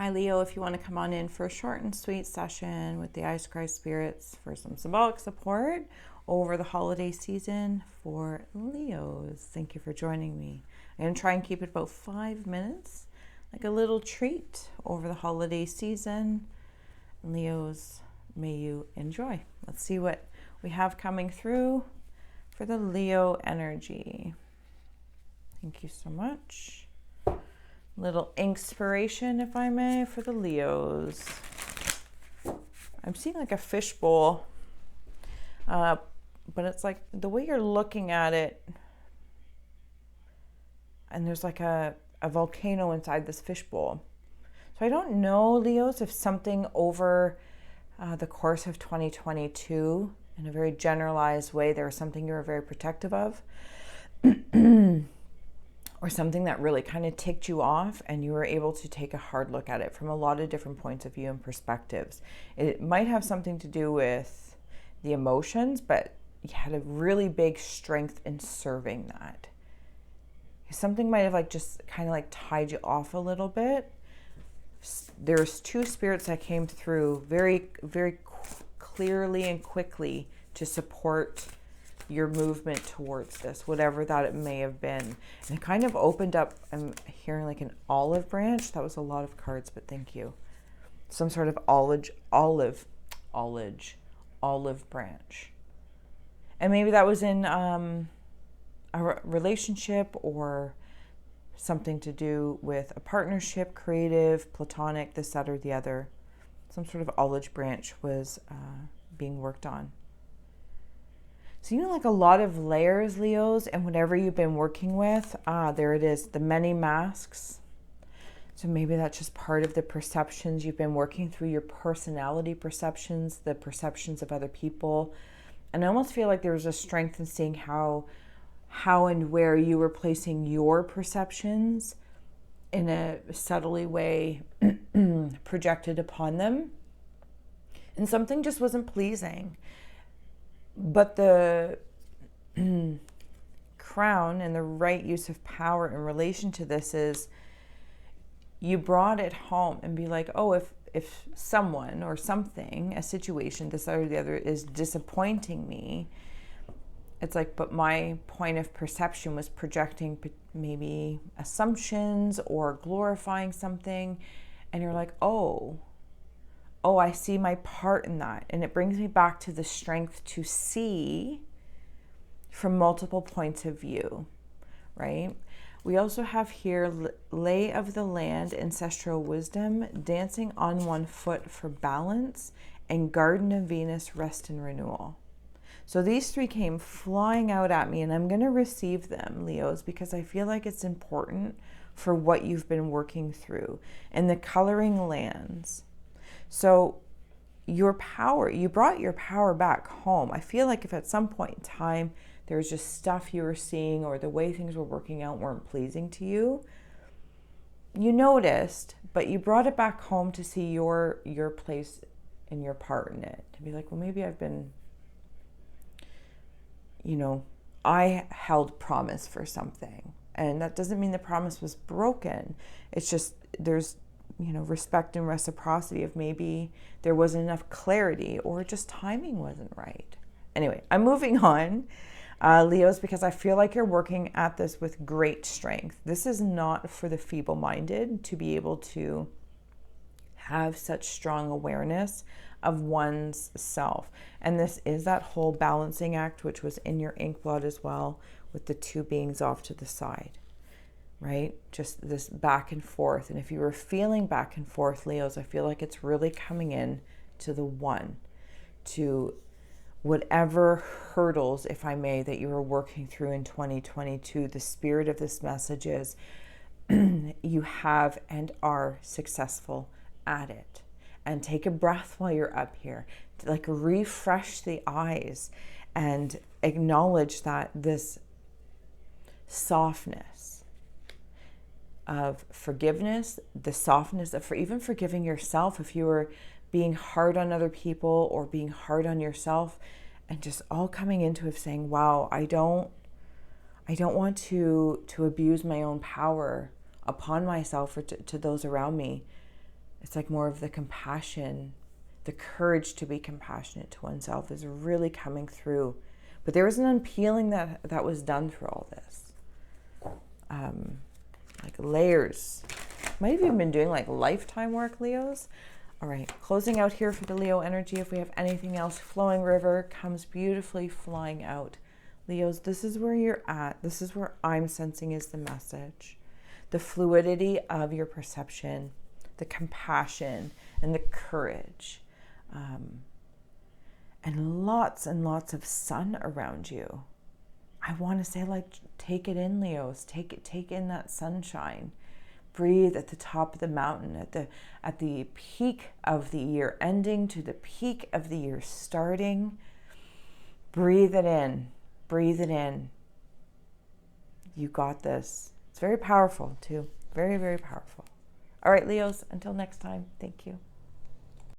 Hi Leo, if you want to come on in for a short and sweet session with the iScry spirits for some symbolic support over the holiday season for Leos. Thank you for joining me. I'm going to try and keep it about 5 minutes, like a little treat over the holiday season. Leos, may you enjoy. Let's see what we have coming through for the Leo energy. Thank you so much. Little inspiration, if I may, for the Leos. I'm seeing like a fishbowl, but it's like the way you're looking at it, and there's like a volcano inside this fishbowl. So I don't know, Leos, if something over the course of 2022, in a very generalized way, there was something you were very protective of. Or something that really kind of ticked you off and you were able to take a hard look at it from a lot of different points of view and perspectives. It might have something to do with the emotions, but you had a really big strength in serving that. Something might have like just kind of like tied you off a little bit. There's two spirits that came through very, very clearly and quickly to support your movement towards this, whatever that it may have been. And it kind of opened up, I'm hearing like an olive branch. That was a lot of cards, but thank you. Some sort of olive branch. And maybe that was in a relationship or something to do with a partnership, creative, platonic, this, that, or the other. Some sort of olive branch was being worked on. So, like a lot of layers, Leos, and whatever you've been working with, there it is, the many masks. So maybe that's just part of the perceptions you've been working through, your personality perceptions, the perceptions of other people. And I almost feel like there was a strength in seeing how and where you were placing your perceptions in a subtly way projected upon them. And something just wasn't pleasing. But the crown and the right use of power in relation to this is you brought it home and be like, oh, if someone or something, a situation, this or the other is disappointing me, it's like, but my point of perception was projecting maybe assumptions or glorifying something. And you're like, oh, I see my part in that. And it brings me back to the strength to see from multiple points of view, right? We also have here lay of the land, ancestral wisdom, dancing on one foot for balance, and garden of Venus, rest and renewal. So these three came flying out at me, and I'm going to receive them, Leos, because I feel like it's important for what you've been working through. And the coloring lands. So your power, you brought your power back home. I feel like if at some point in time there was just stuff you were seeing or the way things were working out weren't pleasing to you, you noticed, but you brought it back home to see your place and your part in it. To be like, well, maybe I've been, I held promise for something. And that doesn't mean the promise was broken. It's just there's respect and reciprocity of maybe there wasn't enough clarity or just timing wasn't right. Anyway, I'm moving on, Leos, because I feel like you're working at this with great strength. This is not for the feeble-minded to be able to have such strong awareness of one's self. And this is that whole balancing act, which was in your ink blot as well, with the two beings off to the side. Right? Just this back and forth. And if you were feeling back and forth, Leos, I feel like it's really coming in to the one, to whatever hurdles, if I may, that you were working through in 2022. The spirit of this message is you have and are successful at it. And take a breath while you're up here to like refresh the eyes and acknowledge that this softness of forgiveness, the softness of even forgiving yourself if you were being hard on other people or being hard on yourself, and just all coming into it saying, wow, I don't want to abuse my own power upon myself or to those around me. It's like more of the compassion, the courage to be compassionate to oneself is really coming through. But there was an unpeeling that was done through all this. Like layers. Might have even been doing like lifetime work, Leos. All right, closing out here for the Leo energy. If we have anything else, flowing river comes beautifully flying out. Leos, this is where you're at. This is where I'm sensing is the message. The fluidity of your perception, the compassion and the courage. And lots of sun around you. I want to say, like, take it in, Leos. Take in that sunshine. Breathe at the top of the mountain, at the peak of the year ending to the peak of the year starting. Breathe it in. Breathe it in. You got this. It's very powerful, too. Very, very powerful. All right, Leos, until next time, thank you.